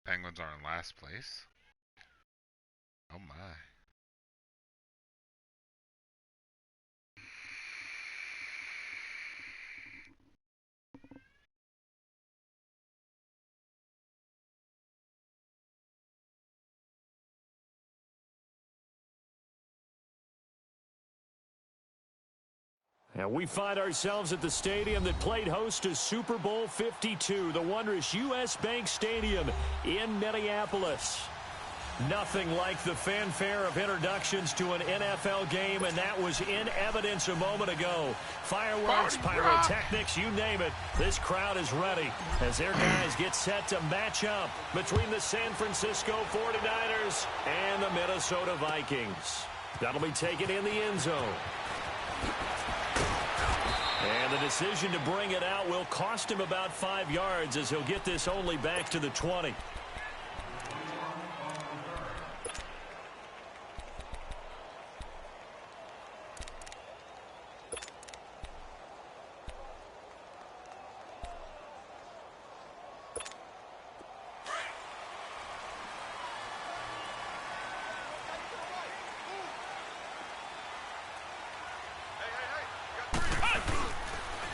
Penguins are in last place. Oh my. And we find ourselves at the stadium that played host to Super Bowl 52, the wondrous U.S. Bank Stadium in Minneapolis. Nothing like the fanfare of introductions to an NFL game, and that was in evidence a moment ago. Fireworks, pyrotechnics, you name it. This crowd is ready as their guys get set to match up between the San Francisco 49ers and the Minnesota Vikings. That'll be taken in the end zone. And the decision to bring it out will cost him about 5 yards as he'll get this only back to the 20.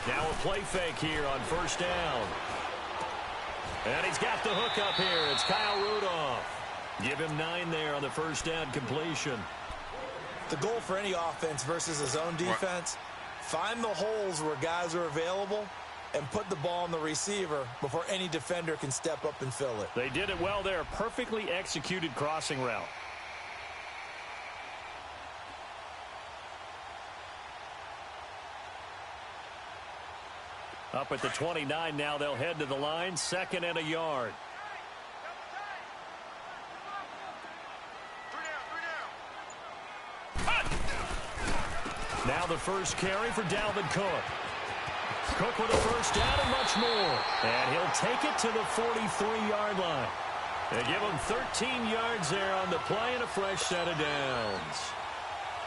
Now a play fake here on first down. And he's got the hook up here. It's Kyle Rudolph. Give him 9 there on the first down completion. The goal for any offense versus his own defense, find the holes where guys are available and put the ball on the receiver before any defender can step up and fill it. They did it well there. Perfectly executed crossing route. Up at the 29 now, they'll head to the line, 2nd and a yard. Now the first carry for Dalvin Cook. Cook with a first down and much more. And he'll take it to the 43-yard line. They give him 13 yards there on the play and a fresh set of downs.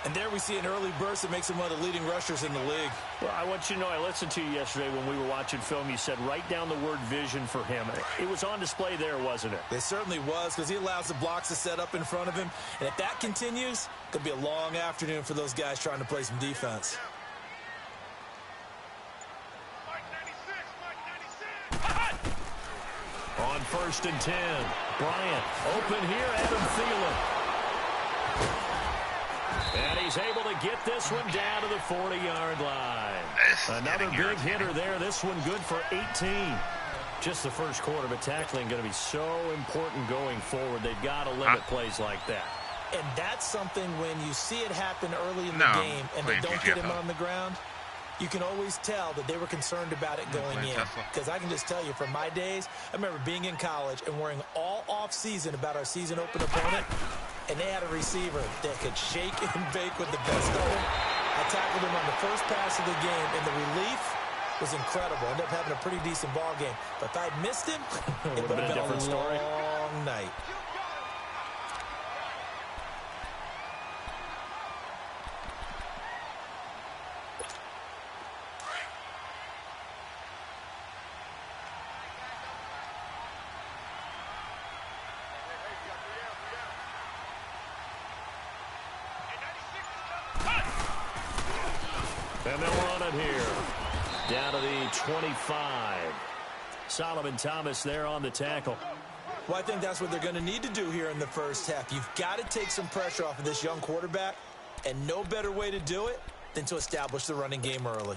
And there we see an early burst that makes him one of the leading rushers in the league. Well, I want you to know, I listened to you yesterday when we were watching film. You said write down the word vision for him. It was on display there, wasn't it? It certainly was, because he allows the blocks to set up in front of him. And if that continues, it could be a long afternoon for those guys trying to play some defense. On 1st and 10, Bryant open here, Adam Thielen. And he's able to get this one down to the 40-yard line. Another big hitter there. This one good for 18. Just the first quarter, but tackling going to be so important going forward. They've got to limit plays like that. And that's something when you see it happen early in the game and they don't get him on the ground, you can always tell that they were concerned about it going in. Because I can just tell you, from my days, I remember being in college and worrying all off-season about our season open opponent. And they had a receiver that could shake and bake with the best of them. I tackled him on the first pass of the game, and the relief was incredible. Ended up having a pretty decent ball game. But if I'd missed him, it would have been a long night. And they'll run it here. Down to the 25. Solomon Thomas there on the tackle. Well, I think that's what they're going to need to do here in the first half. You've got to take some pressure off of this young quarterback, and no better way to do it than to establish the running game early.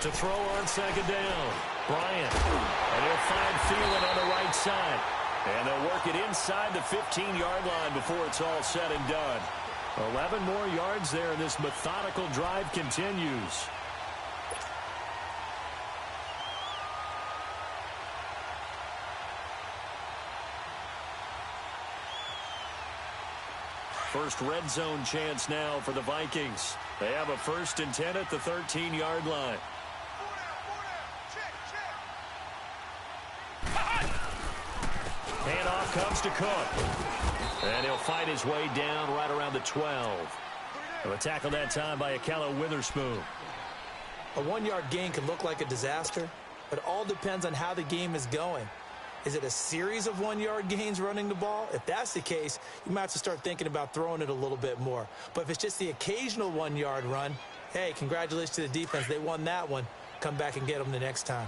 To throw on 2nd down, Bryant. And he'll find Thielen on the right side. And they'll work it inside the 15-yard line before it's all said and done. 11 more yards there, and this methodical drive continues. First red zone chance now for the Vikings. They have a 1st and 10 at the 13-yard line. Handoff comes to Cook. And he'll fight his way down right around the 12. And a tackle that time by Akello Witherspoon. A 1-yard gain can look like a disaster, but it all depends on how the game is going. Is it a series of 1-yard gains running the ball? If that's the case, you might have to start thinking about throwing it a little bit more. But if it's just the occasional 1-yard run, hey, congratulations to the defense. They won that one. Come back and get them the next time.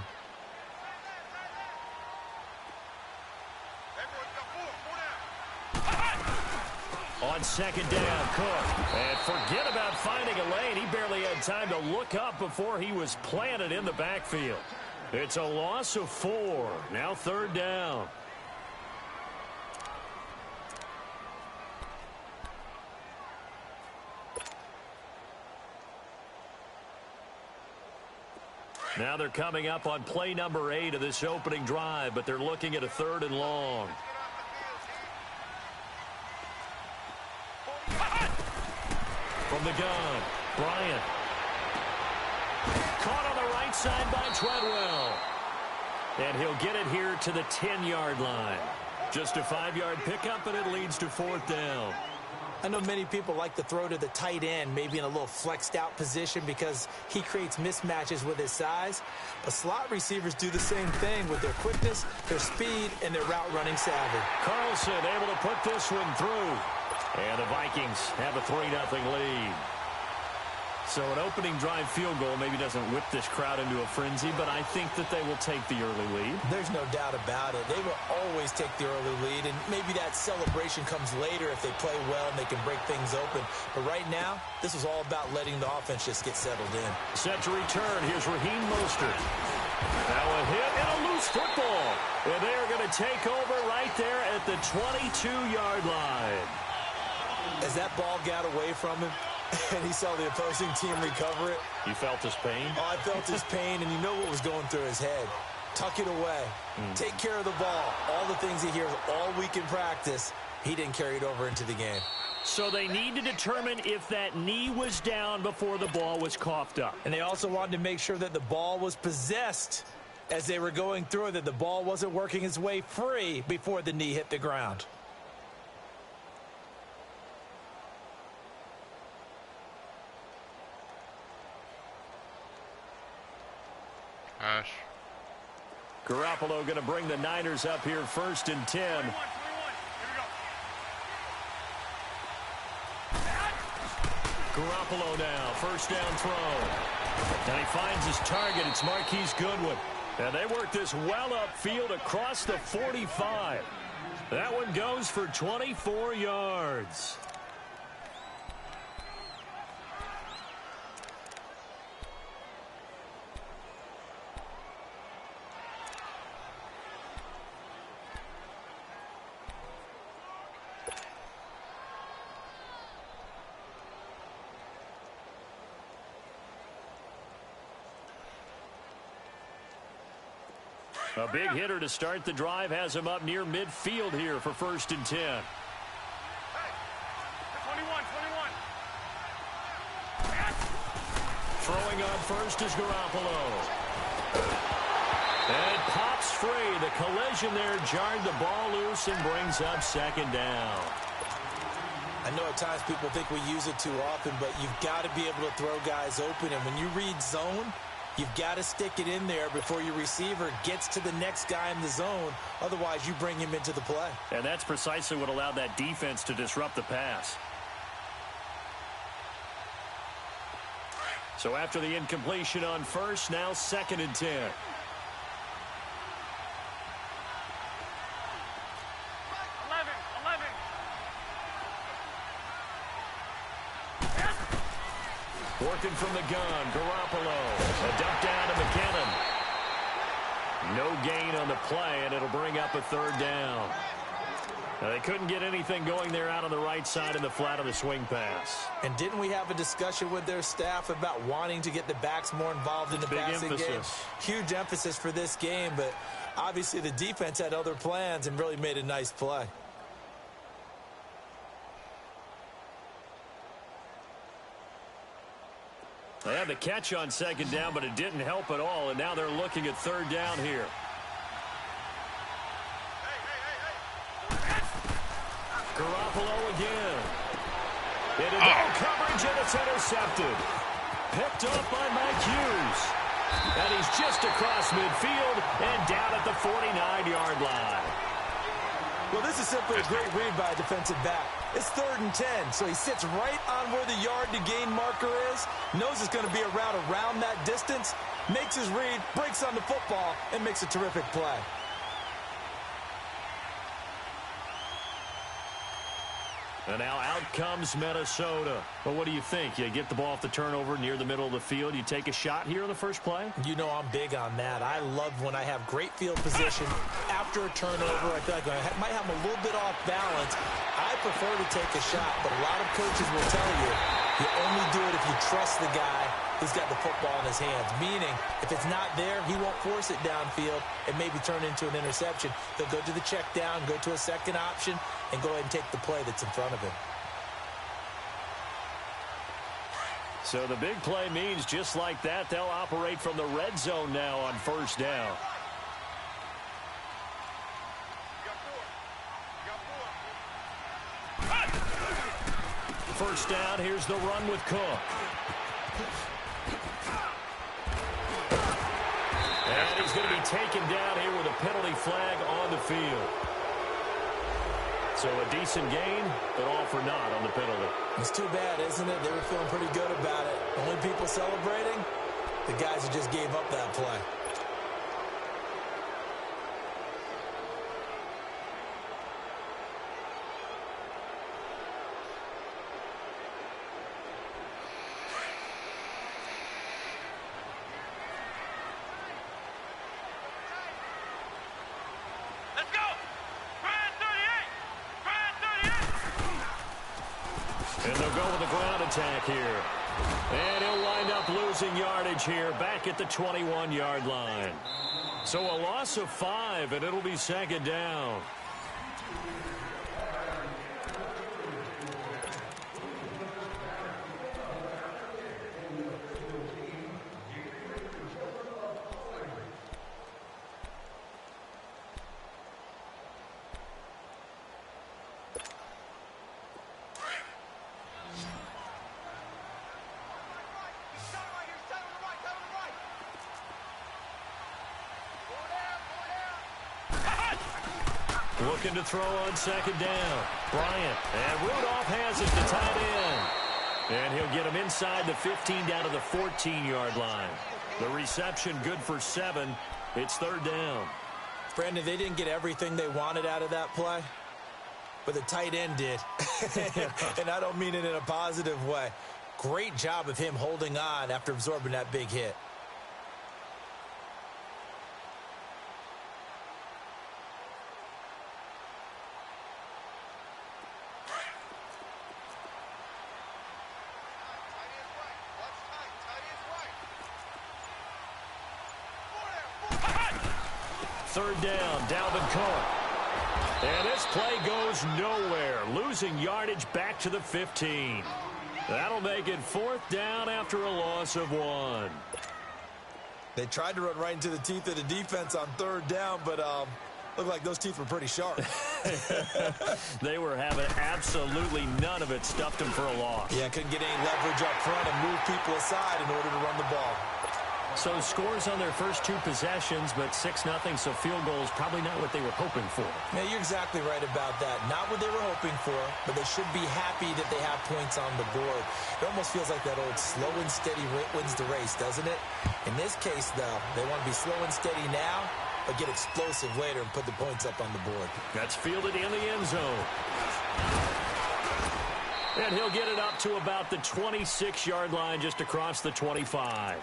On 2nd down, Cook. And forget about finding a lane. He barely had time to look up before he was planted in the backfield. It's a loss of 4. Now 3rd down. Now they're coming up on play number 8 of this opening drive, but they're looking at a 3rd and long. From the gun, Bryant. Caught on the right side by Treadwell. And he'll get it here to the 10-yard line. Just a 5-yard pickup, and it leads to 4th down. I know many people like to throw to the tight end, maybe in a little flexed out position because he creates mismatches with his size. But slot receivers do the same thing with their quickness, their speed, and their route running savvy. Carlson able to put this one through. And the Vikings have a 3-0 lead. So an opening drive field goal maybe doesn't whip this crowd into a frenzy, but I think that they will take the early lead. There's no doubt about it. They will always take the early lead, and maybe that celebration comes later if they play well and they can break things open. But right now, this is all about letting the offense just get settled in. Set to return. Here's Raheem Mostert. Now a hit and a loose football. And they are going to take over right there at the 22-yard line. As that ball got away from him, and he saw the opposing team recover it. You felt his pain? Oh, I felt his pain, and you know what was going through his head. Tuck it away. Take care of the ball. All the things he hears all week in practice, he didn't carry it over into the game. So they need to determine if that knee was down before the ball was coughed up. And they also wanted to make sure that the ball was possessed as they were going through it, that the ball wasn't working its way free before the knee hit the ground. Garoppolo going to bring the Niners up here 1st and 10. Garoppolo now, 1st down throw. And he finds his target. It's Marquise Goodwin. And they work this well upfield across the 45. That one goes for 24 yards. A big hitter to start the drive has him up near midfield here for 1st and 10. Hey, 21. Throwing on first is Garoppolo. And it pops free. The collision there jarred the ball loose and brings up 2nd down. I know at times people think we use it too often, but you've got to be able to throw guys open. And when you read zone, you've got to stick it in there before your receiver gets to the next guy in the zone. Otherwise, you bring him into the play. And that's precisely what allowed that defense to disrupt the pass. So after the incompletion on first, now 2nd and 10. Working from the gun, Garoppolo. A dump down to McKinnon. No gain on the play, and it'll bring up a 3rd down. Now, they couldn't get anything going there out on the right side in the flat of the swing pass. And didn't we have a discussion with their staff about wanting to get the backs more involved in the passing game? Huge emphasis for this game, but obviously the defense had other plans and really made a nice play. They had the catch on second down, but it didn't help at all, and now they're looking at third down here. Garoppolo again. It is no coverage, and it's intercepted. Picked up by Mike Hughes. And he's just across midfield and down at the 49-yard line. Well, this is simply a great read by a defensive back. It's 3rd and 10, so he sits right on where the yard-to-gain marker is, knows it's going to be a route around that distance, makes his read, breaks on the football, and makes a terrific play. And now out comes Minnesota. But what do you think? You get the ball off the turnover near the middle of the field. You take a shot here on the first play? You know I'm big on that. I love when I have great field position after a turnover. I feel like I might have a little bit off balance. I prefer to take a shot, but a lot of coaches will tell you, you only do it if you trust the guy who's got the football in his hands. Meaning, if it's not there, he won't force it downfield and maybe turn into an interception. He'll go to the check down, go to a second option, and go ahead and take the play that's in front of him. So the big play means just like that, they'll operate from the red zone now on first down. First down, here's the run with Cook. And he's going to be taken down here with a penalty flag on the field. So a decent gain, but all for naught on the penalty. It's too bad, isn't it? They were feeling pretty good about it. Only people celebrating, the guys who just gave up that play. And they'll go with the ground attack here. And he'll wind up losing yardage here back at the 21-yard line. So a loss of 5, and it'll be second down. Looking to throw on second down. Bryant. And Rudolph has it to tight end. And he'll get him inside the 15 down to the 14-yard line. The reception good for 7. It's third down. Brandon, they didn't get everything they wanted out of that play, but the tight end did. And I don't mean it in a positive way. Great job of him holding on after absorbing that big hit. Third down, Dalvin Cook. And this play goes nowhere. Losing yardage back to the 15. That'll make it fourth down after a loss of 1. They tried to run right into the teeth of the defense on third down, but looked like those teeth were pretty sharp. They were having absolutely none of it. Stuffed them for a loss. Yeah, couldn't get any leverage up front and move people aside in order to run the ball. So scores on their first 2 possessions, but 6-0, so field goals probably not what they were hoping for. Yeah, you're exactly right about that. Not what they were hoping for, but they should be happy that they have points on the board. It almost feels like that old slow and steady wins the race, doesn't it? In this case, though, they want to be slow and steady now, but get explosive later and put the points up on the board. That's fielded in the end zone. And he'll get it up to about the 26-yard line just across the 25.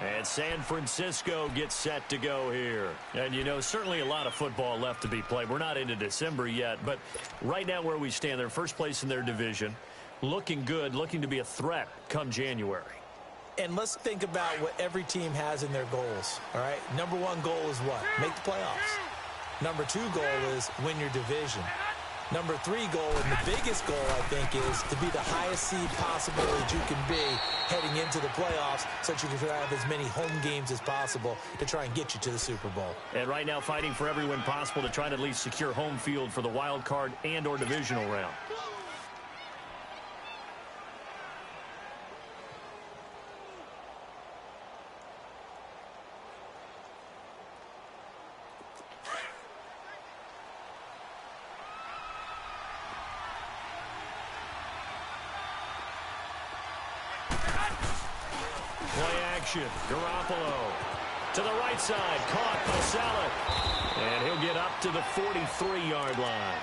And San Francisco gets set to go here. And, you know, certainly a lot of football left to be played. We're not into December yet, but right now where we stand, they're first place in their division, looking good, looking to be a threat come January. And let's think about what every team has in their goals, all right? Number 1 goal is what? Make the playoffs. Number 2 goal is win your division. Number 3 goal, and the biggest goal, I think, is to be the highest seed possible that you can be heading into the playoffs so that you can have as many home games as possible to try and get you to the Super Bowl. And right now fighting for every win possible to try to at least secure home field for the wild card and or divisional round. Garoppolo to the right side, caught by Saleh, and he'll get up to the 43-yard line.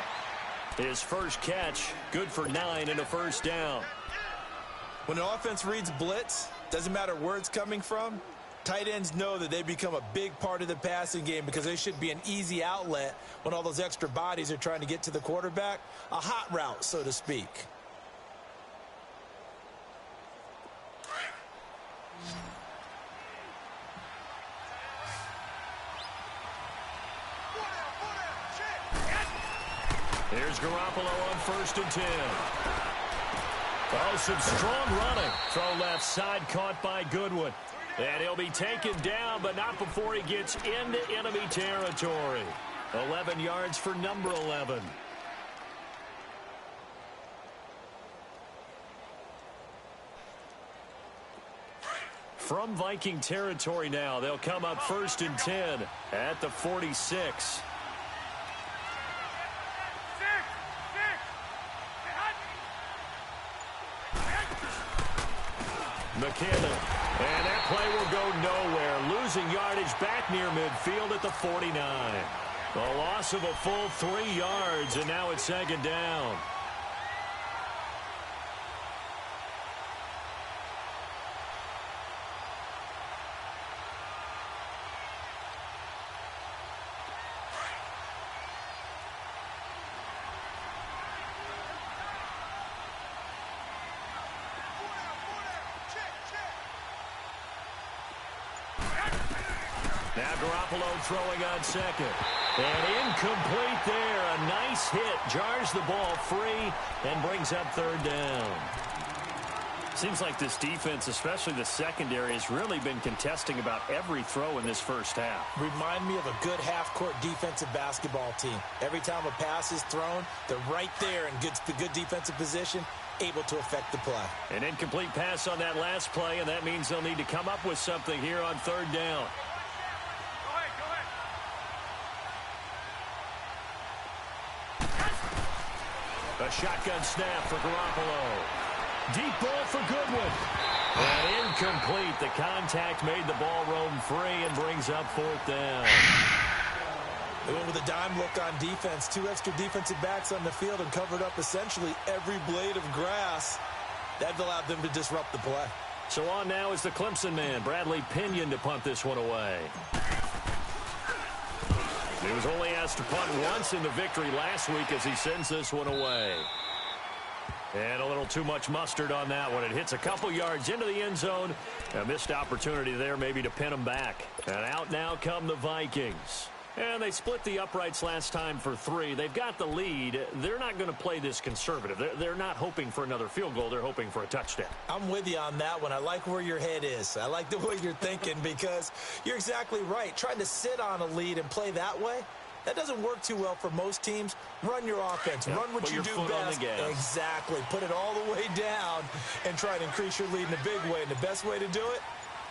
His first catch, good for 9 and a first down. When an offense reads blitz, doesn't matter where it's coming from, tight ends know that they become a big part of the passing game because they should be an easy outlet when all those extra bodies are trying to get to the quarterback, a hot route, so to speak. Here's Garoppolo on 1st and 10. Oh, some strong running. Throw left side, caught by Goodwin. And he'll be taken down, but not before he gets into enemy territory. 11 yards for number 11. From Viking territory now, they'll come up 1st and 10 at the 46. McKinnon, and that play will go nowhere, losing yardage back near midfield at the 49. A loss of a full 3 yards, and now it's 2nd down. Now Garoppolo throwing on 2nd. And incomplete there. A nice hit. Jars the ball free and brings up 3rd down. Seems like this defense, especially the secondary, has really been contesting about every throw in this first half. Remind me of a good half-court defensive basketball team. Every time a pass is thrown, they're right there in good defensive position, able to affect the play. An incomplete pass on that last play, and that means they'll need to come up with something here on 3rd down. A shotgun snap for Garoppolo. Deep ball for Goodwin. And incomplete. The contact made the ball roam free and brings up 4th down. They went with a dime look on defense. 2 extra defensive backs on the field and covered up essentially every blade of grass. That allowed them to disrupt the play. So on now is the Clemson man, Bradley Pinion, to punt this one away. He was only asked to punt once in the victory last week as he sends this one away. And a little too much mustard on that one. It hits a couple yards into the end zone. A missed opportunity there maybe to pin him back. And out now come the Vikings. And they split the uprights last time for 3. They've got the lead. They're not going to play this conservative. They're not hoping for another field goal. They're hoping for a touchdown. I'm with you on that one. I like where your head is. I like the way you're thinking because you're exactly right. Trying to sit on a lead and play that way, that doesn't work too well for most teams. Run your offense. Run what you do best. Exactly. Put it all the way down and try to increase your lead in a big way. And the best way to do it,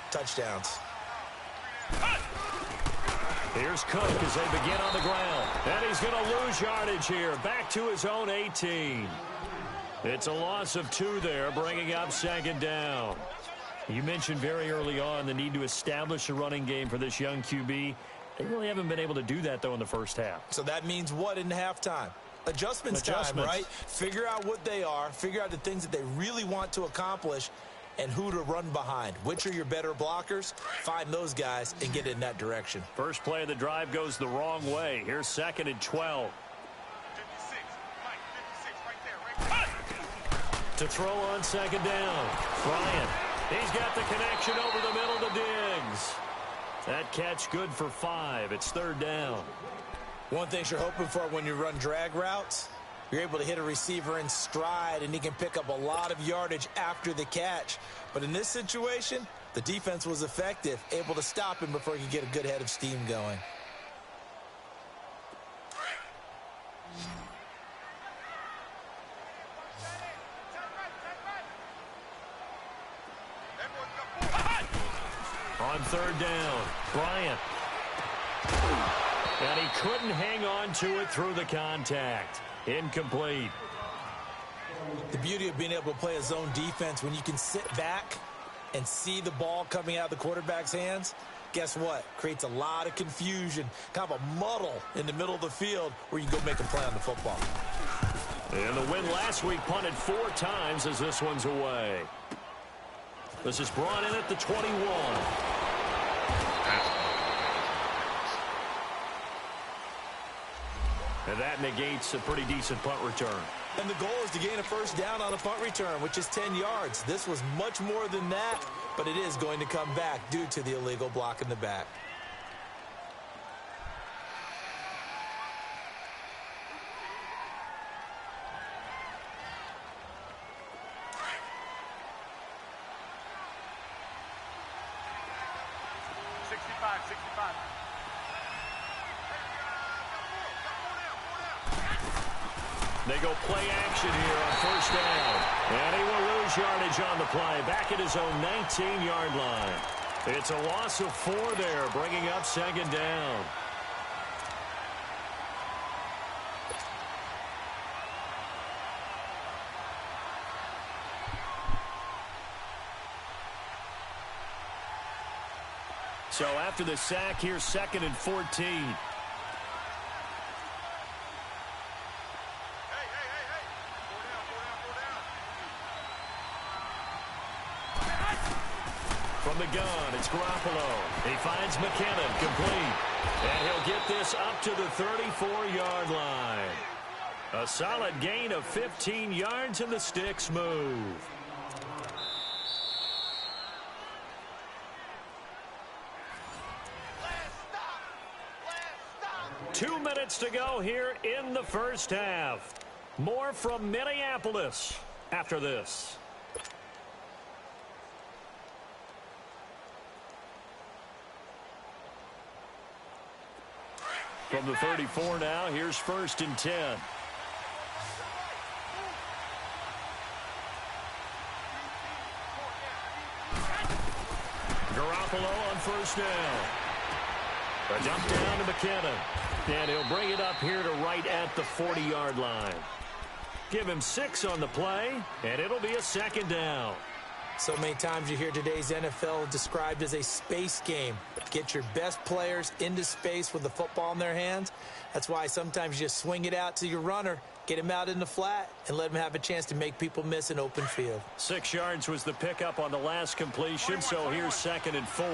touchdowns. Here's Cook as they begin on the ground. And he's going to lose yardage here. Back to his own 18. It's a loss of 2 there, bringing up 2nd down. You mentioned very early on the need to establish a running game for this young QB. They really haven't been able to do that, though, in the first half. So that means what in halftime? Adjustments time, right? Figure out what they are. Figure out the things that they really want to accomplish and who to run behind. Which are your better blockers? Find those guys and get in that direction. First play of the drive goes the wrong way. Here's 2nd and 12. 56, right there. To throw on 2nd down. Bryant. He's got the connection over the middle to Diggs. That catch good for 5. It's 3rd down. One thing you're hoping for when you run drag routes, You're able to hit a receiver in stride, and he can pick up a lot of yardage after the catch. But in this situation, the defense was effective, able to stop him before he could get a good head of steam going. On third down, Bryant. And he couldn't hang on to it through the contact. Incomplete. The beauty of being able to play a zone defense when you can sit back and see the ball coming out of the quarterback's hands, guess what? Creates a lot of confusion, kind of a muddle in the middle of the field where you can go make a play on the football. And the win last week punted 4 times as this one's away. This is brought in at the 21. And that negates a pretty decent punt return. And the goal is to gain a first down on a punt return, which is 10 yards. This was much more than that, but it is going to come back due to the illegal block in the back. They go play action here on first down. And he will lose yardage on the play, back at his own 19-yard line. It's a loss of 4 there, bringing up second down. So after the sack, here's 2nd and 14. From the gun, it's Garoppolo. He finds McKinnon, complete. And he'll get this up to the 34-yard line. A solid gain of 15 yards, and the sticks move. Two minutes to go here in the first half. More from Minneapolis after this. From the 34 now, here's 1st and 10. Garoppolo on first down. A dump down to McKinnon. And he'll bring it up here to right at the 40-yard line. Give him 6 on the play, and it'll be a 2nd down. So many times you hear today's NFL described as a space game. Get your best players into space with the football in their hands. That's why sometimes you just swing it out to your runner, get him out in the flat, and let him have a chance to make people miss an open field. 6 yards was the pickup on the last completion, so here's 2nd and 4.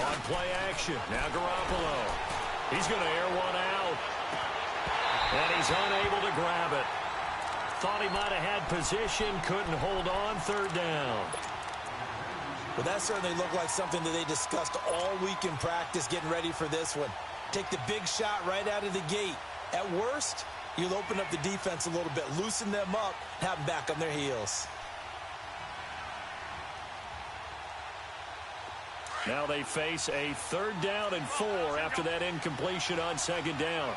On play action, now Garoppolo. He's going to air one out. And he's unable to grab it. Thought he might have had position, couldn't hold on, 3rd down. Well, that certainly looked like something that they discussed all week in practice getting ready for this one. Take the big shot right out of the gate. At worst, you'll open up the defense a little bit, loosen them up, have them back on their heels. Now they face a 3rd down and 4 after that incompletion on 2nd down.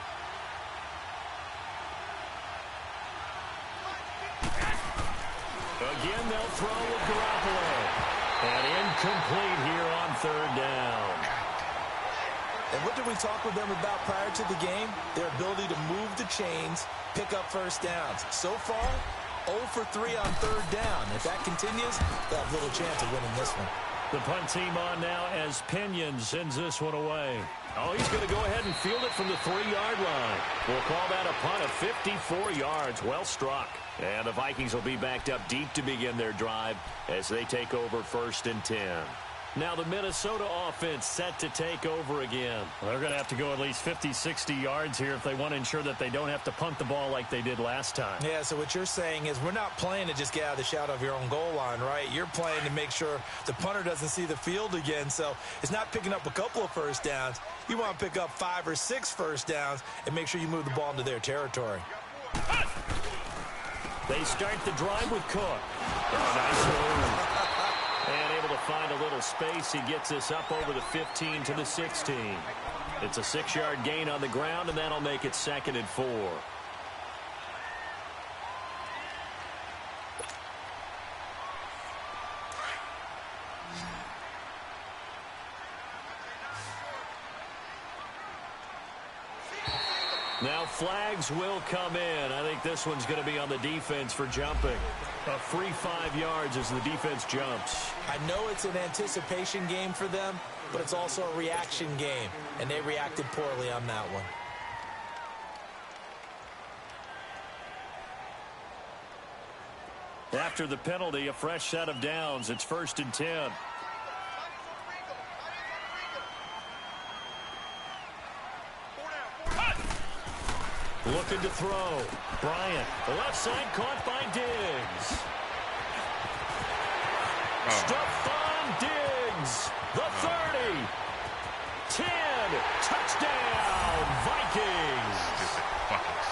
Again, they'll throw with Garoppolo. And incomplete here on 3rd down. And what did we talk with them about prior to the game? Their ability to move the chains, pick up first downs. So far, 0 for 3 on 3rd down. If that continues, they'll have little chance of winning this one. The punt team on now as Pinion sends this one away. Oh, he's going to go ahead and field it from the 3-yard line. We'll call that a punt of 54 yards. Well struck. And the Vikings will be backed up deep to begin their drive as they take over 1st and 10. Now the Minnesota offense set to take over again. Well, they're going to have to go at least 50, 60 yards here if they want to ensure that they don't have to punt the ball like they did last time. Yeah, so what you're saying is we're not playing to just get out of the shadow of your own goal line, right? You're playing to make sure the punter doesn't see the field again. So it's not picking up a couple of first downs. You want to pick up 5 or 6 first downs and make sure you move the ball into their territory. They start the drive with Cook. Nice move. And able to find a little space. He gets this up over the 15 to the 16. It's a 6-yard gain on the ground, and that'll make it 2nd and 4. Now flags will come in. I think this one's going to be on the defense for jumping. A free 5 yards as the defense jumps. I know it's an anticipation game for them, but it's also a reaction game, and they reacted poorly on that one. After the penalty, a fresh set of downs. It's 1st and 10. Looking to throw. Bryant. The left side caught by Diggs. Stephon Diggs. The 30. 10. Touchdown. Vikings.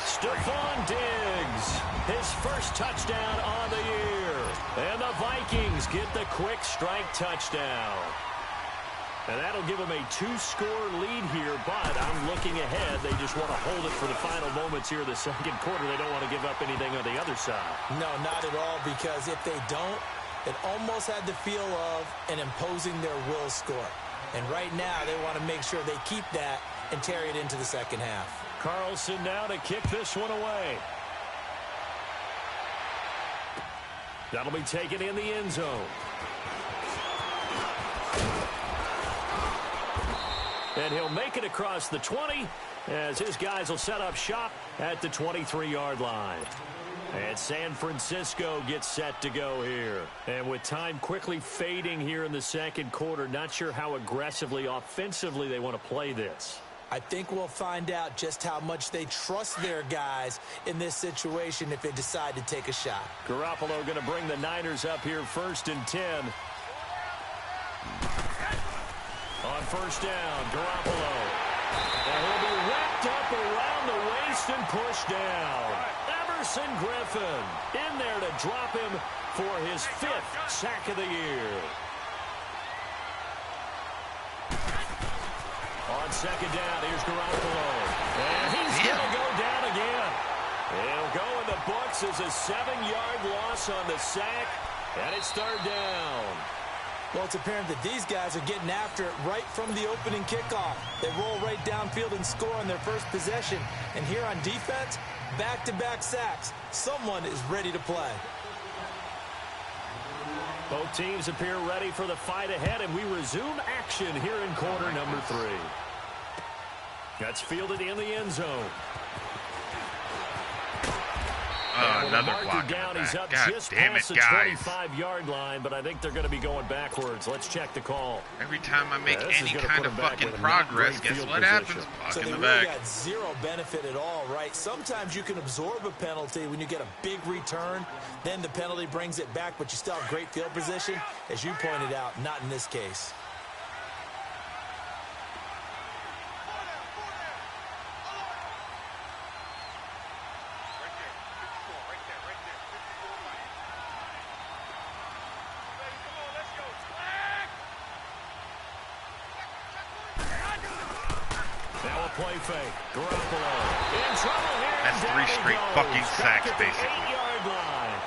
Stephon Diggs. His first touchdown on the year. And the Vikings get the quick strike touchdown. And that'll give them a 2-score lead here, but I'm looking ahead. They just want to hold it for the final moments here of the 2nd quarter. They don't want to give up anything on the other side. No, not at all, because if they don't, it almost had the feel of an imposing their will score. And right now, they want to make sure they keep that and carry it into the 2nd half. Carlson now to kick this one away. That'll be taken in the end zone. And he'll make it across the 20 as his guys will set up shop at the 23-yard line. And San Francisco gets set to go here. And with time quickly fading here in the 2nd quarter, not sure how aggressively, offensively they want to play this. I think we'll find out just how much they trust their guys in this situation if they decide to take a shot. Garoppolo going to bring the Niners up here 1st and 10. On 1st down, Garoppolo. And he'll be wrapped up around the waist and pushed down. Everson Griffin in there to drop him for his 5th sack of the year. On 2nd down, here's Garoppolo. And he's going to go down again. He'll go in the books as a 7-yard loss on the sack. And it's 3rd down. Well, it's apparent that these guys are getting after it right from the opening kickoff. They roll right downfield and score on their first possession. And here on defense, back-to-back sacks. Someone is ready to play. Both teams appear ready for the fight ahead, and we resume action here in quarter number 3. That's fielded in the end zone. Another block down. He's up God just damn past it, the guys. 25-yard line, but I think they're going to be going backwards. Let's check the call. Every time I make This any is gonna kind put of him back fucking with a progress, not great guess field what position. happens? So Block they in the really back. got zero benefit at all, right? Sometimes you can absorb a penalty when you get a big return. Then the penalty brings it back, but you still have great field position. As you pointed out, not in this case. Play fake. Garoppolo in trouble here. That's 3 straight fucking sacks, basically. 8-yard line.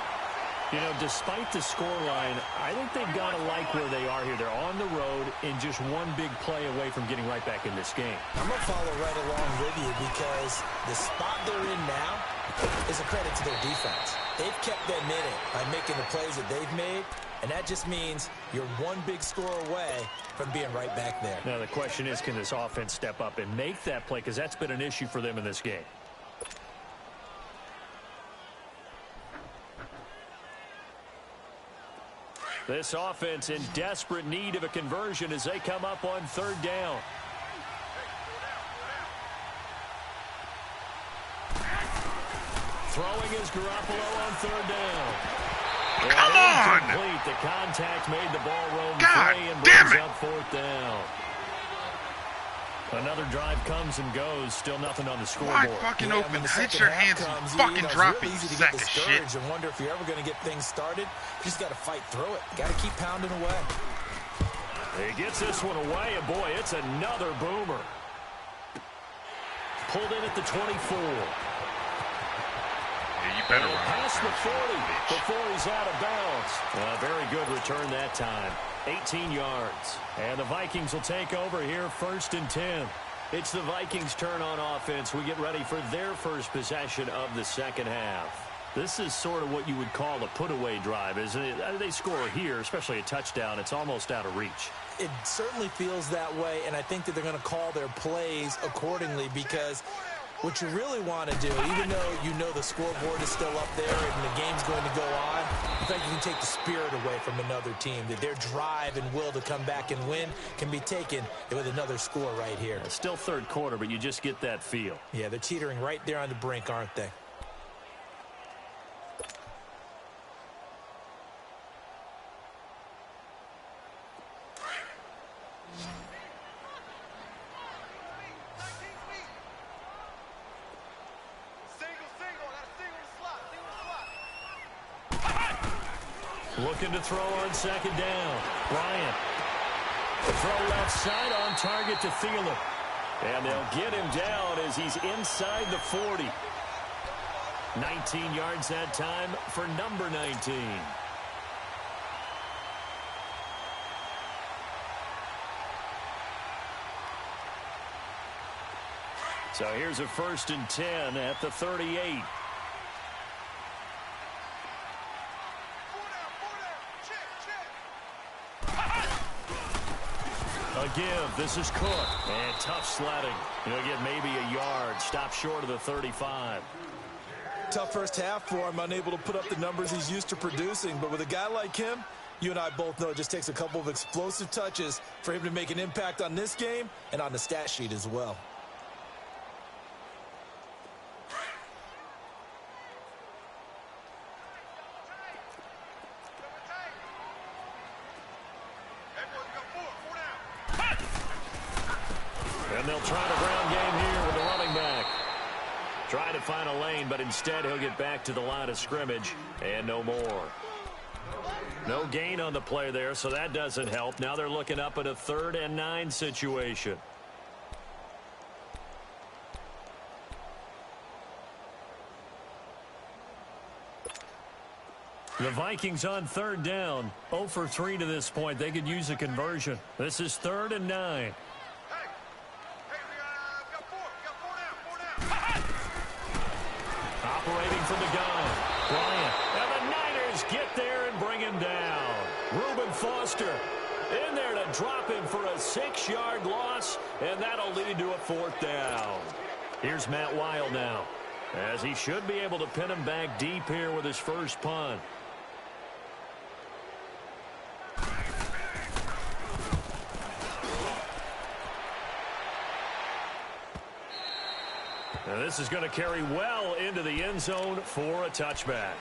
You know, despite the scoreline, I think they've got to like where they are here. They're on the road and just one big play away from getting right back in this game. I'm going to follow right along with you because the spot they're in now is a credit to their defense. They've kept them in it by making the plays that they've made, and that just means you're one big score away from being right back there. Now the question is, can this offense step up and make that play? Because that's been an issue for them in this game. This offense in desperate need of a conversion as they come up on third down. Throwing is Garoppolo on third down. Come on! Incomplete. The contact made the ball roll free and damn brings it. up fourth down. Another drive comes and goes. Still nothing on the scoreboard. Wide fucking open. Hit your hands and fucking drop it, you sack of shit. And wonder if you're ever going to get things started. You just got to fight through it. Got to keep pounding away. He gets this one away, and boy, it's another boomer. Pulled in at the 24. Yeah, you better run. Past the 40 before he's out of bounds. A very good return that time. 18 yards. And the Vikings will take over here 1st and 10. It's the Vikings' turn on offense. We get ready for their first possession of the second half. This is sort of what you would call a put-away drive, isn't it? They score here, especially a touchdown. It's almost out of reach. It certainly feels that way, and I think that they're going to call their plays accordingly because what you really want to do, even though you know the scoreboard is still up there and the game's going to go on, in fact, you can take the spirit away from another team, that their drive and will to come back and win can be taken with another score right here. It's still third quarter, but you just get that feel. Yeah, they're teetering right there on the brink, aren't they? Looking to throw on second down. Bryant. Throw left side on target to Thielen. And they'll get him down as he's inside the 40. 19 yards that time for number 19. So here's a 1st and 10 at the 38. A give. This is Cook. And tough sledding. He'll get maybe a yard. Stop short of the 35. Tough first half for him. Unable to put up the numbers he's used to producing. But with a guy like him, you and I both know it just takes a couple of explosive touches for him to make an impact on this game and on the stat sheet as well. And they'll try the ground game here with the running back. Try to find a lane, but instead he'll get back to the line of scrimmage and no more. No gain on the play there, so that doesn't help. Now they're looking up at a 3rd and 9 situation. The Vikings on 3rd down. 0 for 3 to this point. They could use a conversion. This is 3rd and 9. Operating from the gun. Bryant. And the Niners get there and bring him down. Reuben Foster in there to drop him for a 6-yard loss, and that'll lead to a 4th down. Here's Matt Wild now, as he should be able to pin him back deep here with his first punt. Now this is going to carry well into the end zone for a touchback.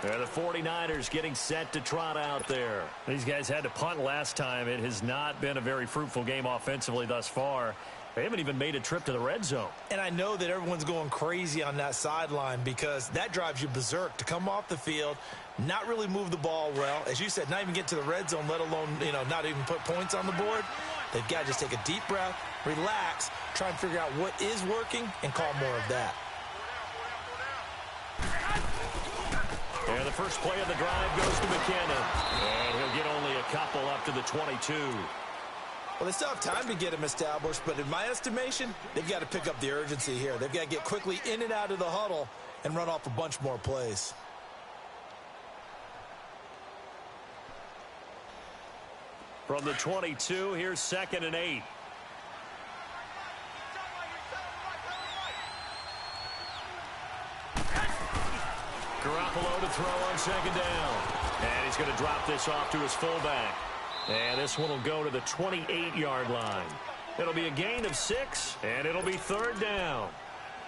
The 49ers getting set to trot out there. These guys had to punt last time. It has not been a very fruitful game offensively thus far. They haven't even made a trip to the red zone. And I know that everyone's going crazy on that sideline because that drives you berserk to come off the field, not really move the ball well. As you said, not even get to the red zone, let alone, not even put points on the board. They've got to just take a deep breath, relax, try and figure out what is working, and call more of that. And the first play of the drive goes to McKinnon. And he'll get only a couple up to the 22. Well, they still have time to get him established, but in my estimation, they've got to pick up the urgency here. They've got to get quickly in and out of the huddle and run off a bunch more plays. From the 22, here's 2nd and 8. Garoppolo to throw on second down. And he's going to drop this off to his fullback. And this one will go to the 28-yard line. It'll be a gain of 6, and it'll be third down.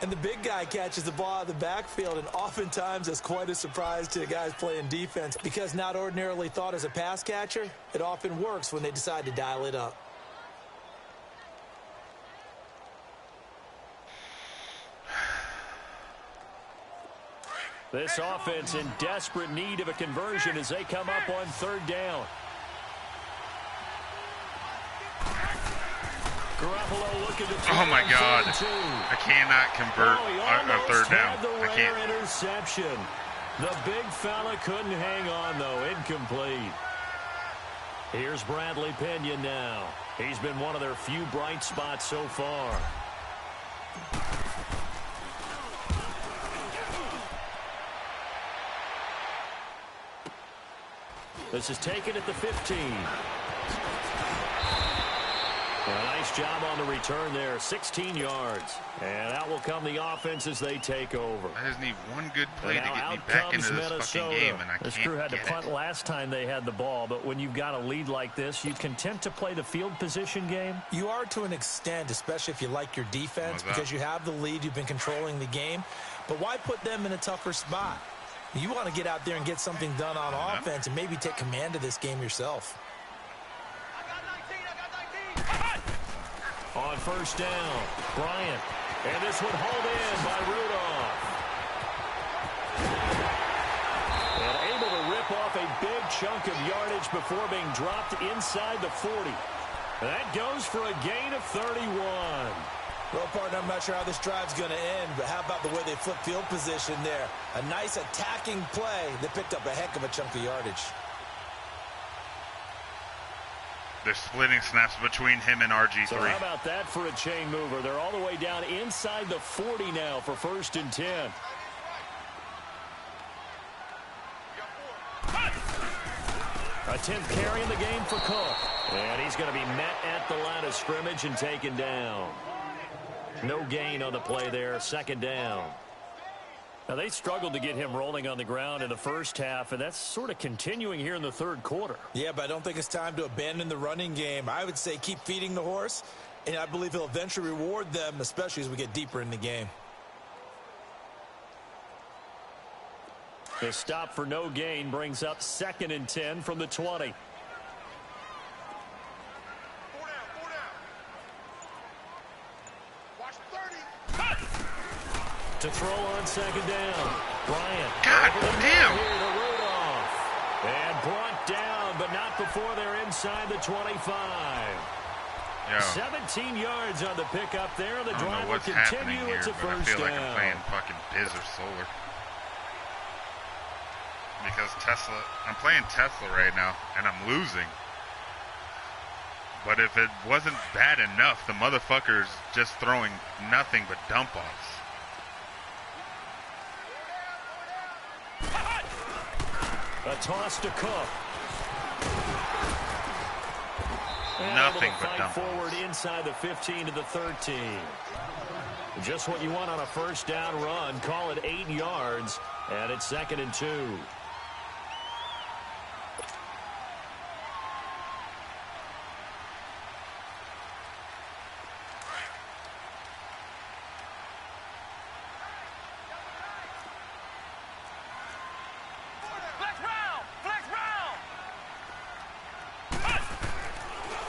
And the big guy catches the ball out of the backfield, and oftentimes that's quite a surprise to the guys playing defense because not ordinarily thought as a pass catcher, it often works when they decide to dial it up. This offense in desperate need of a conversion as they come up on third down. Garoppolo looking to throw. Oh my God. I cannot convert a third down. I can't. Interception. The big fella couldn't hang on, though. Incomplete. Here's Bradley Pinion now. He's been one of their few bright spots so far. This is taken at the 15. A nice job on the return there, 16 yards. And out will come the offense as they take over. I just need one good play to get me back into this fucking game, and I can't. This crew had to punt last time they had the ball, but when you've got a lead like this, you content to play the field position game? You are to an extent, especially if you like your defense, because you have the lead, you've been controlling the game. But why put them in a tougher spot? You want to get out there and get something done on offense and maybe take command of this game yourself. On first down, Bryant. And this one hauled in by Rudolph. And able to rip off a big chunk of yardage before being dropped inside the 40. That goes for a gain of 31. Well, partner, I'm not sure how this drive's going to end, but how about the way they flip field position there? A nice attacking play that picked up a heck of a chunk of yardage. They're splitting snaps between him and RG3. So how about that for a chain mover? They're all the way down inside the 40 now for 1st and 10. A 10th carry in the game for Cook. And he's going to be met at the line of scrimmage and taken down. No gain on the play there, 2nd down. Now, they struggled to get him rolling on the ground in the first half, and that's sort of continuing here in the 3rd quarter. Yeah, but I don't think it's time to abandon the running game. I would say keep feeding the horse, and I believe he'll eventually reward them, especially as we get deeper in the game. The stop for no gain brings up 2nd and 10 from the 20. To throw on 2nd down. Bryant. God damn. Here to Rudolph. And brought down, but not before they're inside the 25. Yo. 17 yards on the pickup there. The I don't drive know will what's happening continue. here, It's a but I first feel like down. I'm playing fucking Biz or Solar. Because I'm playing Tesla right now, and I'm losing. But if it wasn't bad enough, the motherfucker's just throwing nothing but dump-offs. A toss to Cook. Nothing but fight dump-offs. Forward inside the 15 to the 13. Just what you want on a first down run. Call it 8 yards, and it's 2nd and 2.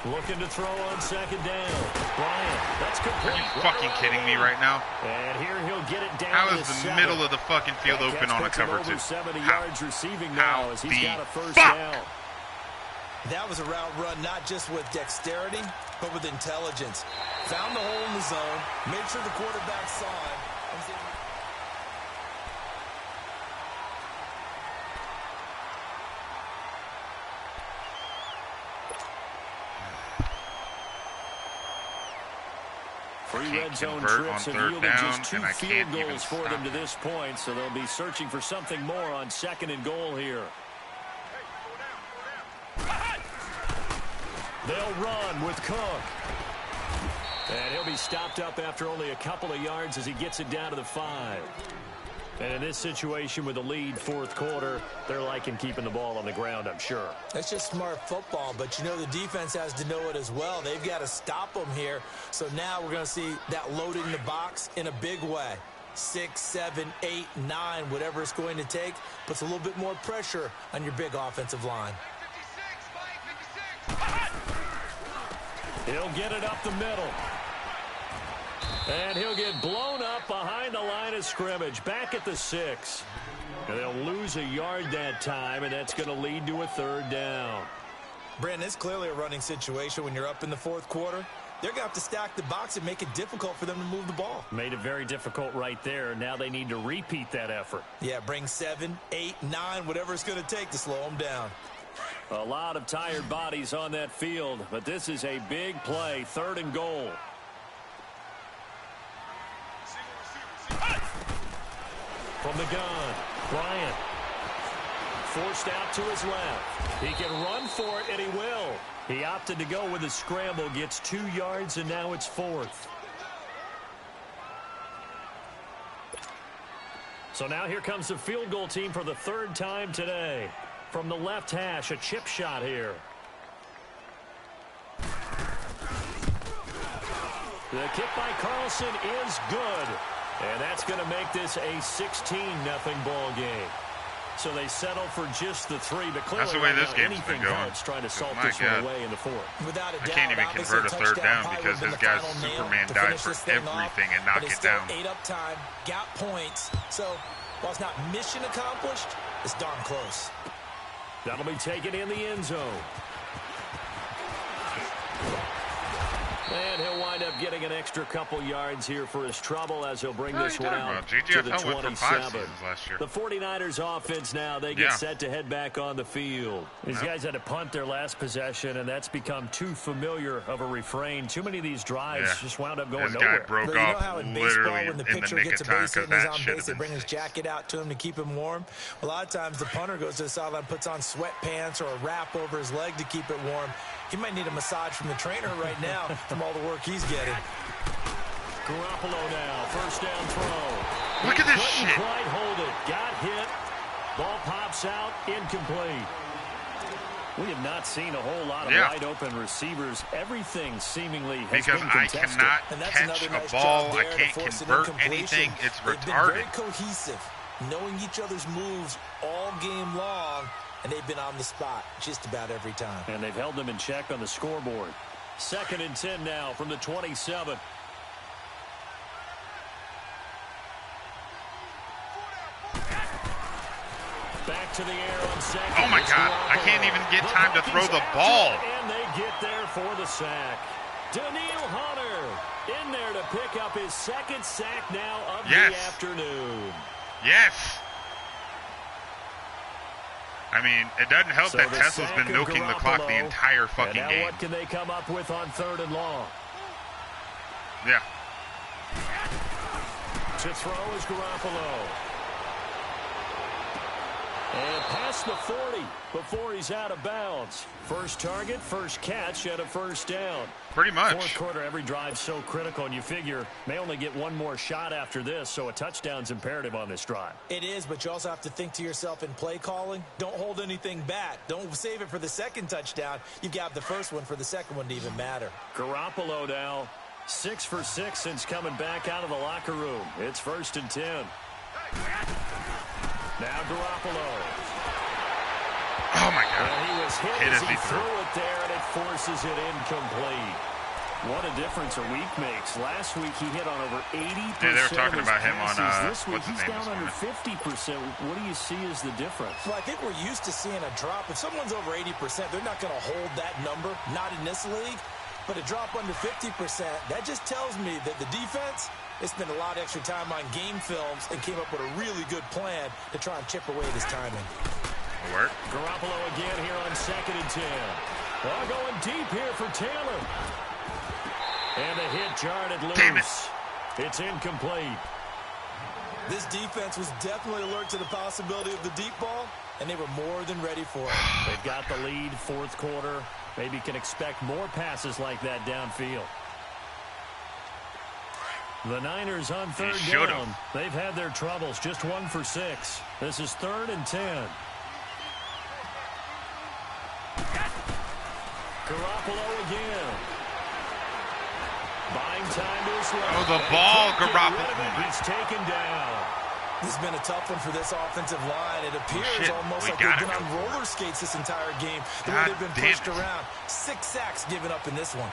Looking to throw on 2nd down. Bryant, that's complete. Are you fucking kidding me right now? And here he'll get it down. How to is the 7. middle of the fucking field That open catch on a puts him cover over 2? 70 How? yards receiving now as he's got a first fuck? down. That was a route run not just with dexterity, but with intelligence. Found the hole in the zone, made sure the quarterback saw it, and was able to... Three red zone convert trips on have 3rd yielded down, just 2 and I field can't even goals for them stop to it. this point, so they'll be searching for something more on 2nd and goal here. They'll run with Cook. And he'll be stopped up after only a couple of yards as he gets it down to the 5. And in this situation with the lead fourth quarter, they're liking keeping the ball on the ground, I'm sure. That's just smart football, but you know the defense has to know it as well. They've got to stop them here. So now we're going to see that loading the box in a big way. 6, 7, 8, 9, whatever it's going to take, puts a little bit more pressure on your big offensive line. He'll get it up the middle. And he'll get blown up behind the line of scrimmage, back at the 6. And they'll lose a yard that time, and that's going to lead to a third down. Brandon, it's clearly a running situation when you're up in the fourth quarter. They're going to have to stack the box and make it difficult for them to move the ball. Made it very difficult right there. Now they need to repeat that effort. Yeah, bring 7, 8, 9, whatever it's going to take to slow them down. A lot of tired bodies on that field, but this is a big play, 3rd and goal. From the gun, Bryant. Forced out to his left. He can run for it, and he will. He opted to go with a scramble, gets 2 yards, and now it's 4th. So now here comes the field goal team for the 3rd time today. From the left hash, a chip shot here. The kick by Carlson is good. And that's going to make this a 16-0 ball game. So they settle for just the 3, but clearly that's the way this game's been going. Trying to salt this one away in the 4th. Without a doubt, I can't even convert a 3rd down because his guy's Superman died for everything and knock it down. 8 up time, got points. So while it's not mission accomplished, it's darn close. That'll be taken in the end zone. And he'll wind up getting an extra couple yards here for his trouble as he'll bring this one out to the 27. The 49ers offense now, they get set to head back on the field. These guys had to punt their last possession, and that's become too familiar of a refrain. Too many of these drives just wound up going nowhere. This guy broke off literally in the nick of time because that should have been. They bring his jacket out to him to keep him warm. A lot of times the punter goes to the sideline, puts on sweatpants or a wrap over his leg to keep it warm. He might need a massage from the trainer right now from all the work he's getting. Garoppolo now, 1st down throw. Look at this shit. Couldn't quite hold it. Got hit. Ball pops out, incomplete. We have not seen a whole lot of wide-open receivers. Everything seemingly has been contested. Because I cannot catch a ball. I can't convert anything. It's retarded. They've been very cohesive, knowing each other's moves all game long. And they've been on the spot just about every time. And they've held them in check on the scoreboard. 2nd and 10 now from the 27. Back to the air on 2nd. Oh, my God. I can't even get time to throw the ball. And they get there for the sack. Daniil Hunter in there to pick up his 2nd sack now of the afternoon. Yes. I mean, it doesn't help that Tesla's been milking the clock the entire fucking game. What can they come up with on 3rd and long? Yeah. To throw is Garoppolo. And past the 40 before he's out of bounds. First target, first catch, and a 1st down. Pretty much. 4th quarter, every drive's so critical, and you figure may only get one more shot after this, so a touchdown's imperative on this drive. It is, but you also have to think to yourself in play calling, don't hold anything back. Don't save it for the 2nd touchdown. You've got the 1st one for the 2nd one to even matter. Garoppolo now, 6 for 6 since coming back out of the locker room. It's 1st and 10. Now Garoppolo. Oh, my God. Well, he was hit as he threw it there, and it forces it incomplete. What a difference a week makes. Last week, he hit on over 80% they were talking about him on, this week, what's his he's name down under 50%. What do you see as the difference? Well, I think we're used to seeing a drop. If someone's over 80%, they're not going to hold that number, not in this league. But a drop under 50%, that just tells me that the defense has spent a lot of extra time on game films and came up with a really good plan to try and chip away this timing. Work. Garoppolo again here on 2nd and 10. Well, going deep here for Taylor. And the hit jarred it loose. Damn it. It's incomplete. This defense was definitely alert to the possibility of the deep ball, and they were more than ready for it. They've got the lead, 4th quarter. Maybe can expect more passes like that downfield. The Niners on third down. They've had their troubles. Just 1 for 6. This is 3rd and 10. Garoppolo again. Buying time to his left. Oh, the ball, Garoppolo. He's taken down. This has been a tough one for this offensive line. It appears almost like they've been on roller skates this entire game. The way they've been pushed around. 6 sacks given up in this one.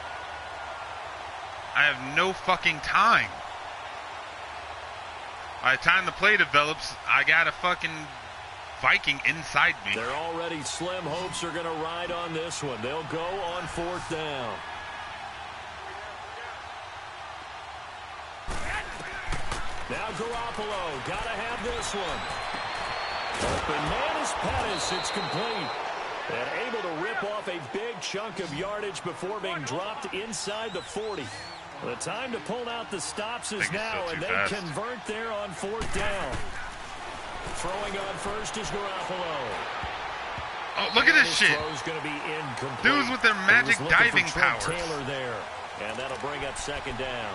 I have no fucking time. By the time the play develops, I got a fucking Viking inside me. They're already slim hopes are going to ride on this one. They'll go on 4th down. Now Garoppolo, got to have this one. Open man is Pettis. It's complete. And able to rip off a big chunk of yardage before being dropped inside the 40. The time to pull out the stops is now, and they convert there on 4th down. Throwing on first is Garoppolo. Oh, look at this shit. Going to be incomplete. Dudes with their magic diving powers. Taylor there, and that'll bring up 2nd down.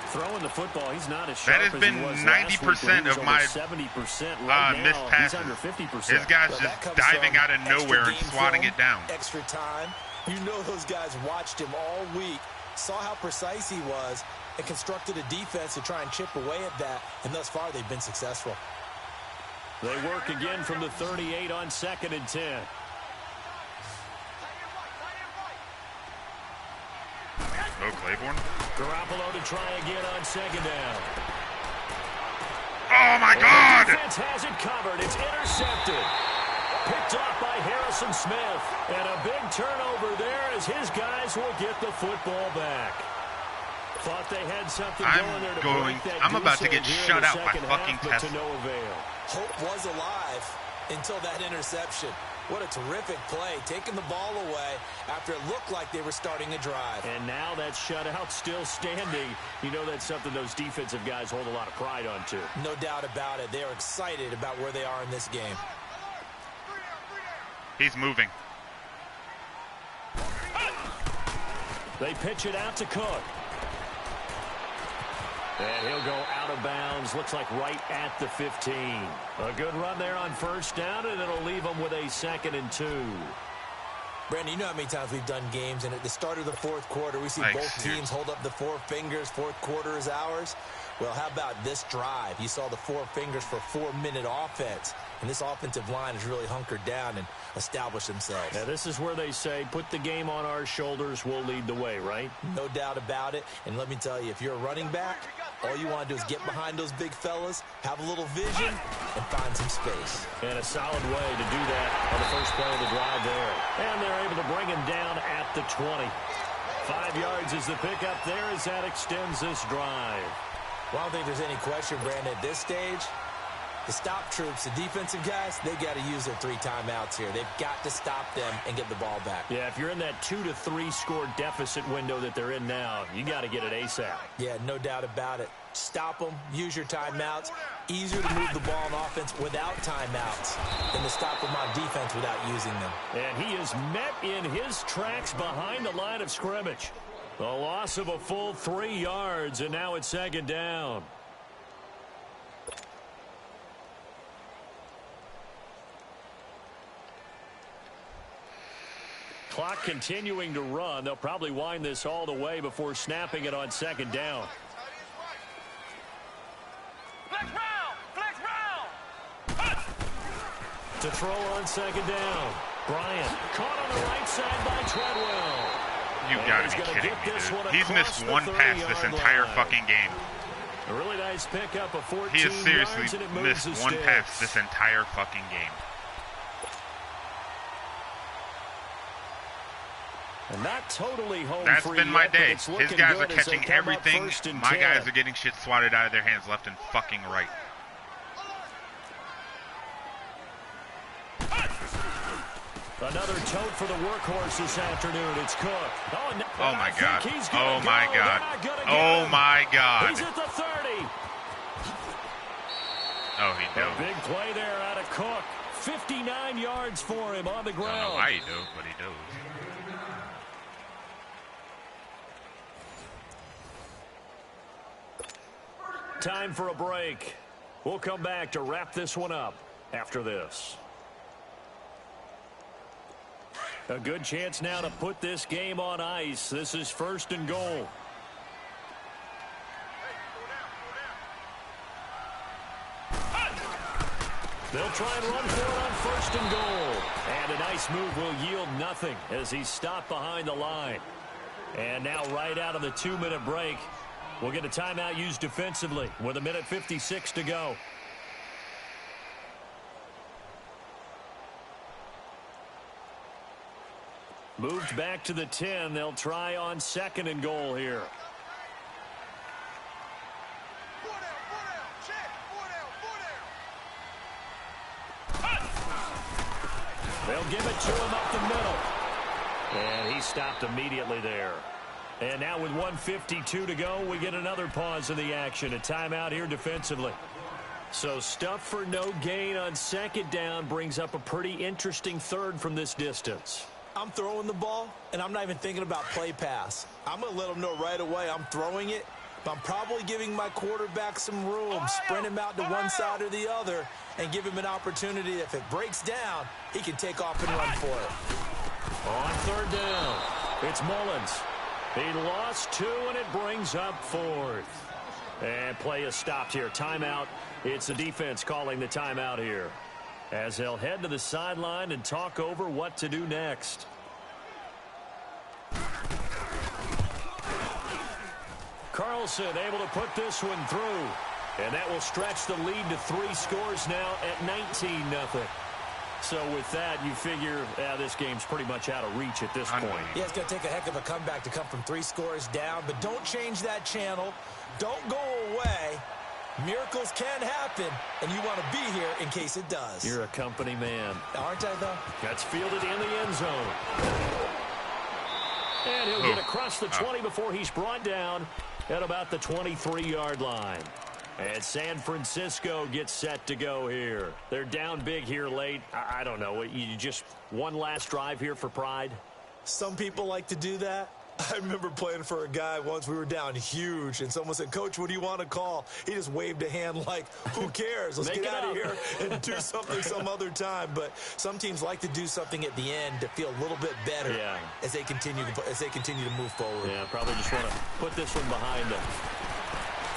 Throwing the football, he's not as sharp as he was last week. That has been 90% of my 70% right missed passes. He's under 50%. This guy's just diving out of nowhere and swatting it down. Extra time. You know those guys watched him all week, saw how precise he was, and constructed a defense to try and chip away at that, and thus far they've been successful. They work again from the 38 on 2nd and 10. Oh, Claiborne. Garoppolo to try again on 2nd down. Oh, my God! The defense has it covered. It's intercepted. Picked off by Harrison Smith. And a big turnover there as his guys will get the football back. Thought they had something going there to break that. I'm about to get shut out by fucking Tesla. To no avail. Hope was alive until that interception. What a terrific play, taking the ball away after it looked like they were starting a drive. And now that shutout still standing. You know that's something those defensive guys hold a lot of pride on, too. No doubt about it. They are excited about where they are in this game. He's moving. They pitch it out to Cook. And he'll go out of bounds. Looks like right at the 15. A good run there on 1st down, and it'll leave them with a 2nd and 2. Brandon, you know how many times we've done games, and at the start of the 4th quarter, we see both teams hold up the 4 fingers. 4th quarter is ours. Well, how about this drive? You saw the 4 fingers for 4-minute offense, and this offensive line has really hunkered down and established themselves. Now, this is where they say, put the game on our shoulders, we'll lead the way, right? No doubt about it. And let me tell you, if you're a running back, all you want to do is get behind those big fellas, have a little vision, and find some space. And a solid way to do that on the first play of the drive there. And they're able to bring him down at the 20. 5 yards is the pickup there as that extends this drive. Well, I don't think there's any question, Brandon, at this stage, the stop troops, the defensive guys, they got to use their 3 timeouts here. They've got to stop them and get the ball back. Yeah, if you're in that 2 to 3 score deficit window that they're in now, you got to get it ASAP. Yeah, no doubt about it. Stop them, use your timeouts. Easier to move the ball on offense without timeouts than to stop them on defense without using them. And he is met in his tracks behind the line of scrimmage. A loss of a full 3 yards, and now it's 2nd down. Clock continuing to run. They'll probably wind this all the way before snapping it on 2nd down. Flex round. To throw on 2nd down. Bryant caught on the right side by Treadwell. You gotta be kidding me, dude. He's missed 1 pass this entire fucking game. A really nice pickup of 14 He has seriously yards, and it missed moves 1 pass this entire fucking game. And not totally home That's free been my yet, day. His guys are catching everything. My guys are getting shit swatted out of their hands left and fucking right. Another tote for the workhorse this afternoon. It's Cook. Oh my God. Oh my God. Oh my God. He's at the 30. Oh, he dove. A big play there out of Cook. 59 yards for him on the ground. I don't know why he dove, but he dove. Time for a break. We'll come back to wrap this one up after this. A good chance now to put this game on ice. This is 1st and goal. They'll try and run for it on 1st and goal. And a nice move will yield nothing as he's stopped behind the line. And now right out of the 2-minute break, we'll get a timeout used defensively with 1:56 to go. Moved back to the 10. They'll try on 2nd and goal here. They'll give it to him up the middle. And he stopped immediately there. And now with 1:52 to go, we get another pause in the action. A timeout here defensively. So stuff for no gain on 2nd down brings up a pretty interesting 3rd from this distance. I'm throwing the ball, and I'm not even thinking about play pass. I'm going to let them know right away I'm throwing it, but I'm probably giving my quarterback some room, sprint him out to one side or the other, and give him an opportunity. If it breaks down, he can take off and run for it. On 3rd down, it's Mullins. He lost 2, and it brings up 4th. And play is stopped here. Timeout. It's the defense calling the timeout here, as they'll head to the sideline and talk over what to do next. Carlson able to put this one through. And that will stretch the lead to 3 scores now at 19-0. So with that, you figure this game's pretty much out of reach at this point. Yeah, it's going to take a heck of a comeback to come from 3 scores down. But don't change that channel. Don't go away. Miracles can happen, and you want to be here in case it does. You're a company man. Aren't I, though? That's fielded in the end zone. And he'll get across the 20 before he's brought down at about the 23-yard line. And San Francisco gets set to go here. They're down big here late. I don't know. You just one last drive here for pride? Some people like to do that. I remember playing for a guy once. We were down huge, and someone said, "Coach, what do you want to call?" He just waved a hand like, who cares? Let's get out of here and do something some other time. But some teams like to do something at the end to feel a little bit better as they continue to move forward. Yeah, probably just want to put this one behind them.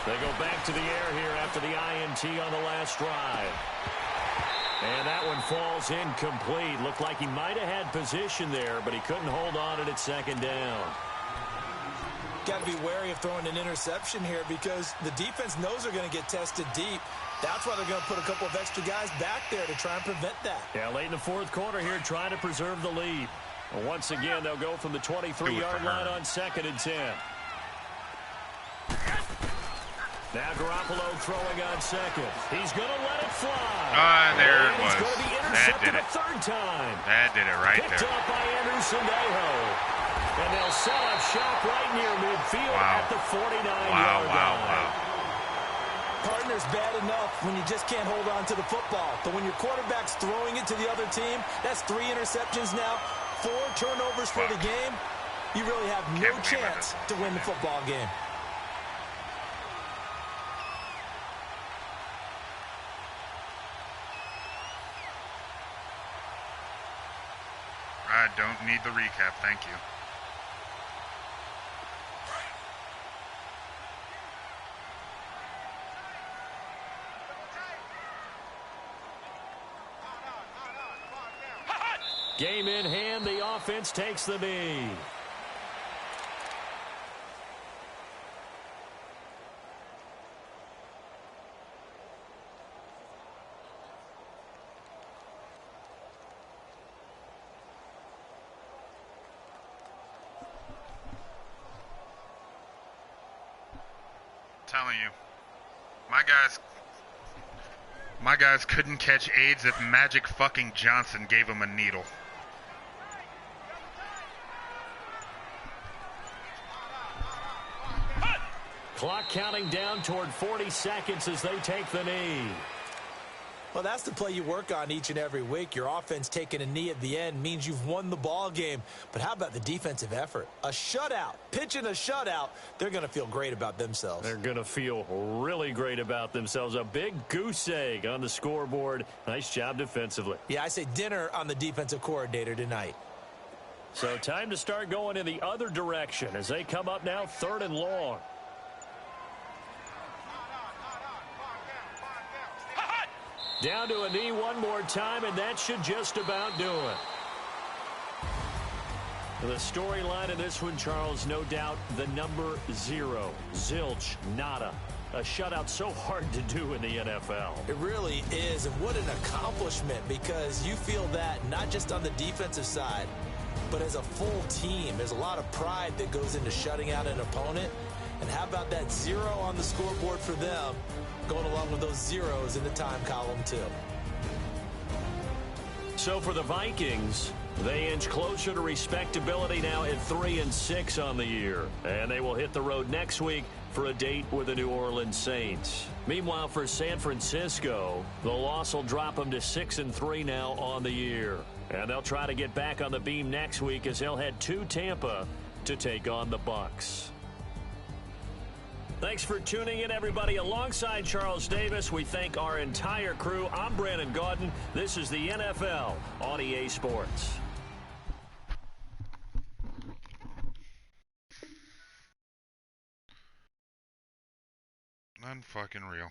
They go back to the air here after the INT on the last drive. And that one falls incomplete. Looked like he might have had position there, but he couldn't hold on it at 2nd down. Got to be wary of throwing an interception here because the defense knows they're going to get tested deep. That's why they're going to put a couple of extra guys back there to try and prevent that. Yeah, late in the 4th quarter here, trying to preserve the lead. And once again, they'll go from the 23-yard line on 2nd and 10. Now Garoppolo throwing on 2nd. He's going to let it fly. There it was. He's going to be intercepted a 3rd time. That did it right Picked there. up by Andrew Sendejo. And they'll set up shop right near midfield at the 49-yard line. Partner's bad enough when you just can't hold on to the football. But when your quarterback's throwing it to the other team, that's 3 interceptions now, 4 turnovers for the game. You really have no chance to win the football game. I don't need the recap, thank you. Game in hand, the offense takes the knee. Telling you, my guys couldn't catch AIDS if Magic fucking Johnson gave him a needle. Clock counting down toward 40 seconds as they take the knee. Well, that's the play you work on each and every week. Your offense taking a knee at the end means you've won the ball game. But how about the defensive effort? A shutout, pitching a shutout, they're going to feel great about themselves. They're going to feel really great about themselves. A big goose egg on the scoreboard. Nice job defensively. Yeah, I say dinner on the defensive coordinator tonight. So time to start going in the other direction as they come up now 3rd and long. Down to a knee one more time, and that should just about do it. The storyline in this one, Charles, no doubt the number 0. Zilch, nada. A shutout so hard to do in the NFL. It really is, and what an accomplishment, because you feel that not just on the defensive side, but as a full team. There's a lot of pride that goes into shutting out an opponent. And how about that 0 on the scoreboard for them, going along with those zeros in the time column too. So for the Vikings, they inch closer to respectability now at 3-6 on the year. And they will hit the road next week for a date with the New Orleans Saints. Meanwhile, for San Francisco, the loss will drop them to 6-3 now on the year. And they'll try to get back on the beam next week as they'll head to Tampa to take on the Bucs. Thanks for tuning in, everybody. Alongside Charles Davis, we thank our entire crew. I'm Brandon Gaudin. This is the NFL on EA Sports. Unfucking real.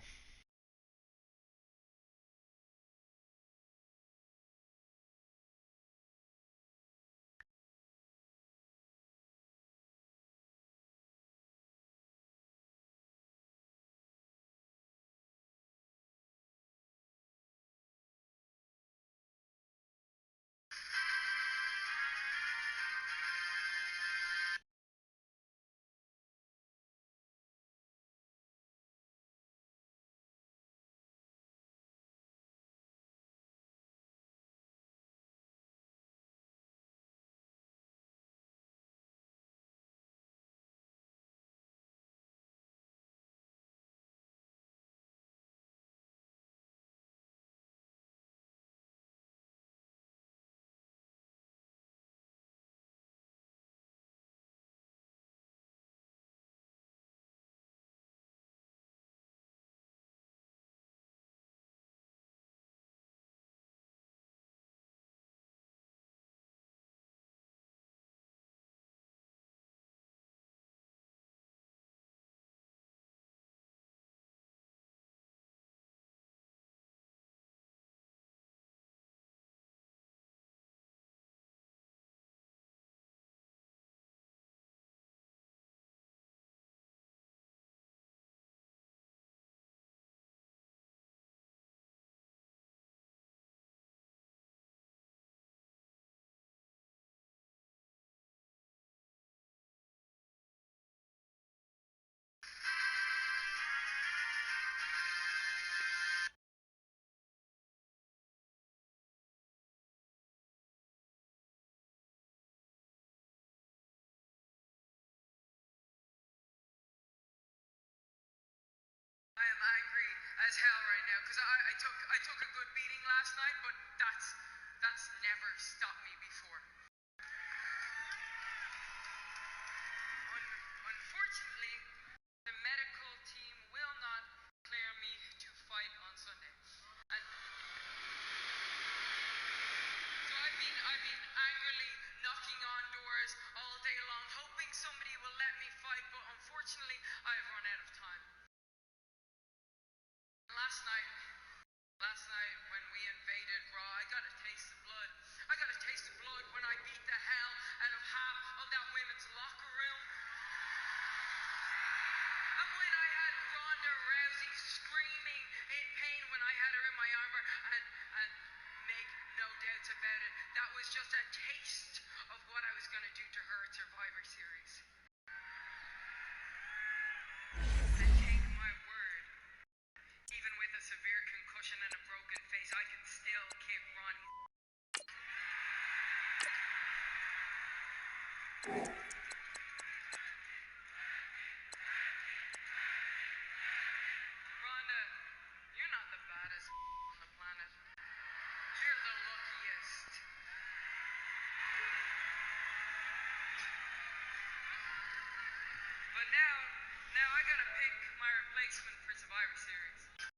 I am angry as hell right now because I took a good beating last night, but that's never stopped me before. Unfortunately, the medical team will not clear me to fight on Sunday. And so I've been angrily knocking on doors all day long, hoping somebody will let me fight, but unfortunately, I've run out of time. Last night when we invaded Raw, I got a taste of blood. I got a taste of blood when I beat the hell out of half of that women's locker room. And when I had Ronda Rousey screaming in pain when I had her in my armor, and make no doubts about it, that was just a taste of what I was going to do to her at Survivor Series. And take my word, even with a severe concussion and a broken face, I can still kick Ronnie. Ronda, you're not the baddest on the planet. But now I gotta pick my replacement for Survivor Series.